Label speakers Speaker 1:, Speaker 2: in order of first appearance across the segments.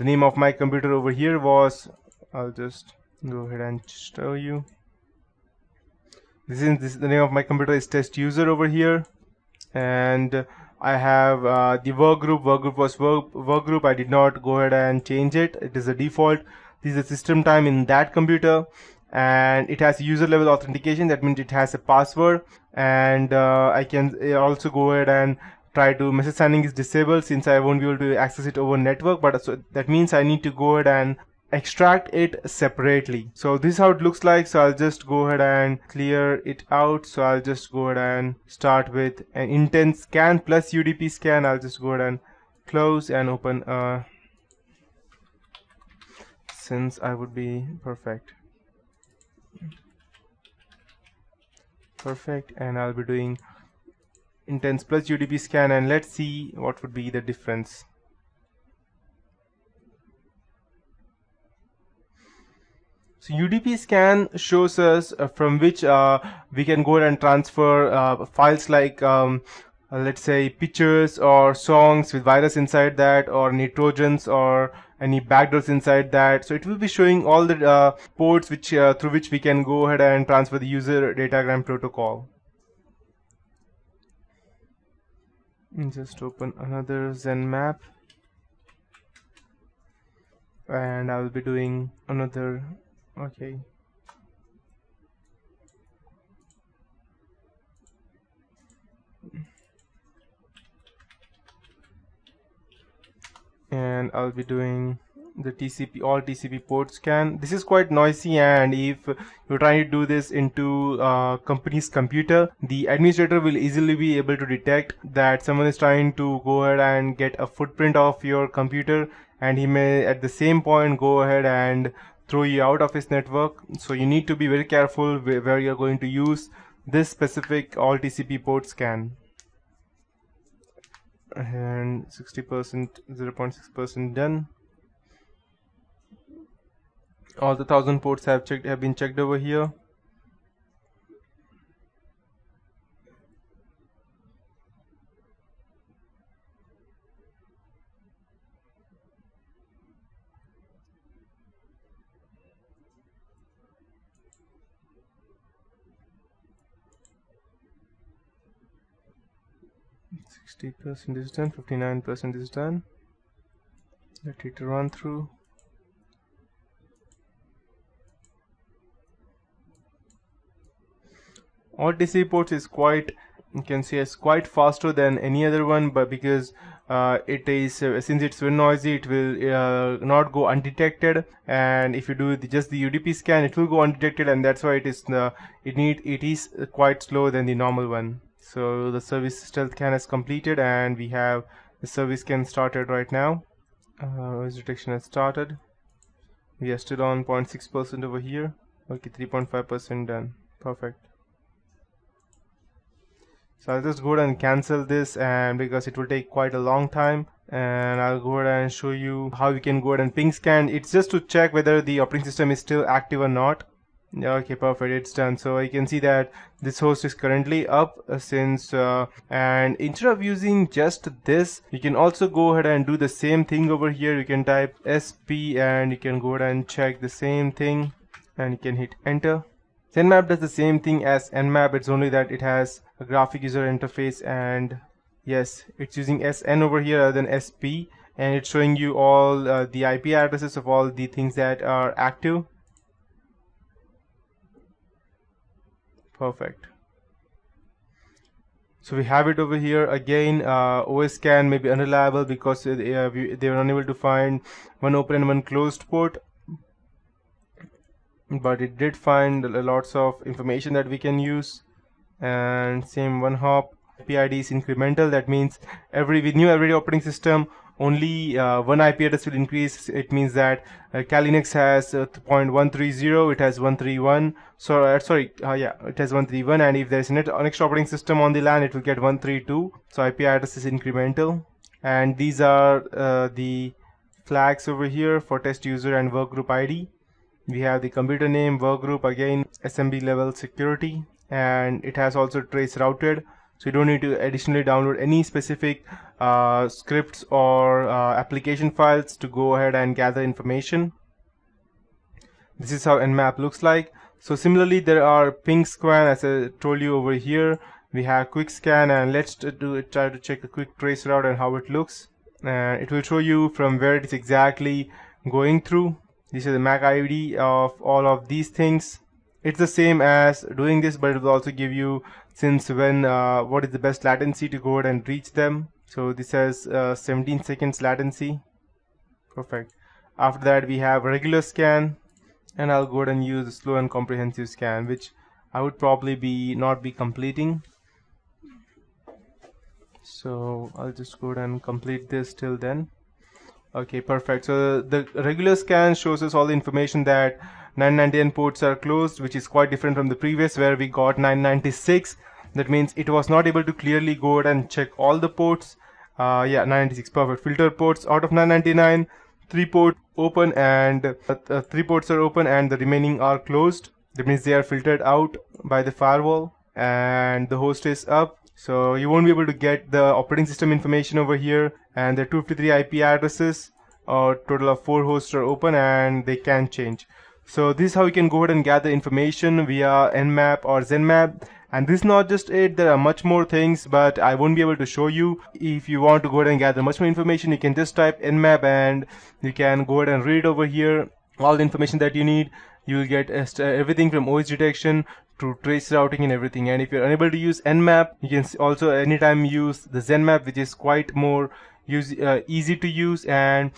Speaker 1: the name of my computer over here was, I'll just go ahead and show you. The name of my computer is test user over here, and I have the work group. Work group was work group. I did not go ahead and change it. It is a default. This is the system time in that computer, and it has user level authentication. That means it has a password, and I can also go ahead and try to message sending is disabled since I won't be able to access it over network. But so that means I need to go ahead and extract it separately. So this is how it looks like. So I'll just go ahead and clear it out. So I'll just go ahead and start with an intent scan plus UDP scan. I'll just go ahead and close and open since I would be perfect, and I'll be doing intents plus UDP scan, and let's see what would be the difference. So UDP scan shows us from which we can go ahead and transfer files like let's say pictures or songs with virus inside that, or any trojans or any backdoors inside that. So it will be showing all the ports which through which we can go ahead and transfer the user datagram protocol. Just open another Zenmap, and I'll be doing another. Okay. And I'll be doing the TCP, all TCP port scan. This is quite noisy, and if you're trying to do this into company's computer, the administrator will easily be able to detect that someone is trying to go ahead and get a footprint of your computer, and he may at the same point go ahead and throw you out of his network. So you need to be very careful where you're going to use this specific all TCP port scan. And 60%, 0.6% done. All the 1000 ports have been checked over here. %% is done, 59% is done. Let it run through. All TCP ports is quite, you can see, it's quite faster than any other one, but because it is since it's very noisy, it will not go undetected, and if you do just the UDP scan, it will go undetected, and that's why it is it is quite slower than the normal one. So the service stealth scan is completed, and we have the service scan started right now. Voice detection has started. We are still on 0.6% over here. Okay, 3.5% done. Perfect. So I'll just go ahead and cancel this, and because it will take quite a long time, and I'll go ahead and show you how you can go ahead and ping scan. It's just to check whether the operating system is still active or not. Okay, perfect, it's done. So you can see that this host is currently up since and instead of using just this, you can also go ahead and do the same thing over here. You can type SP and you can go ahead and check the same thing, and you can hit enter. Zenmap does the same thing as Nmap, it's only that it has a graphic user interface, and yes, it's using SN over here rather than SP, and it's showing you all the IP addresses of all the things that are active. Perfect. So we have it over here again. OS scan may be unreliable because they were unable to find one open and one closed port, but it did find lots of information that we can use. And same one hop. IP ID is incremental. That means with new every operating system, only one IP address will increase. It means that Kali Linux has 0.130, it has 131. So it has 131, and if there is an next operating system on the LAN, it will get 132. So IP address is incremental, and these are the flags over here for test user and workgroup ID. We have the computer name, workgroup, again SMB level security, and it has also trace routed. so you don't need to additionally download any specific scripts or application files to go ahead and gather information. This is how Nmap looks like. So similarly, there are ping scan, as I told you over here. We have quick scan, and let's try to check a quick trace route and how it looks. And it will show you from where it is exactly going through. This is the MAC ID of all of these things. It's the same as doing this, but it will also give you since when, what is the best latency to go ahead and reach them. So this has 17 seconds latency. Perfect. After that, we have regular scan, and I'll go ahead and use the slow and comprehensive scan, which I would probably not be completing. So I'll just go ahead and complete this till then. Okay, perfect. So the regular scan shows us all the information that 999 ports are closed, which is quite different from the previous where we got 996. That means it was not able to clearly go ahead and check all the ports. Yeah, 996, perfect. Filter ports out of 999, 3 ports open and 3 ports are open and the remaining are closed. That means they are filtered out by the firewall and the host is up. So you won't be able to get the operating system information over here, and there are 253 IP addresses. Total of 4 hosts are open and they can change. So this is how you can go ahead and gather information via Nmap or Zenmap. And this is not just it, there are much more things, but I won't be able to show you. If you want to go ahead and gather much more information, you can just type Nmap and you can go ahead and read over here all the information that you need. You will get everything from OS detection to trace routing and everything. And if you're unable to use Nmap, you can also anytime use the Zenmap, which is quite more easy to use. And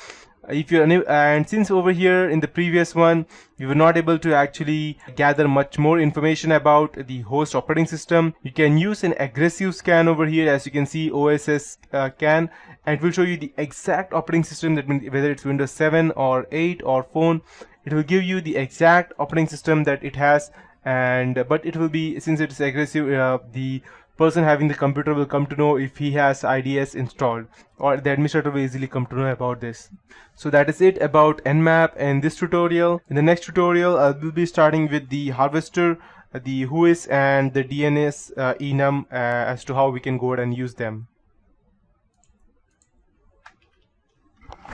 Speaker 1: if you're and since over here in the previous one we were not able to actually gather much more information about the host operating system, you can use an aggressive scan over here. As you can see, OSS scan, and it will show you the exact operating system, that means whether it's Windows 7 or 8 or phone, it will give you the exact operating system that it has. And but it will be, since it is aggressive, the person having the computer will come to know if he has IDS installed, or the administrator will easily come to know about this. So that is it about Nmap in this tutorial. In the next tutorial I will be starting with the harvester, the whois and the DNS enum as to how we can go ahead and use them.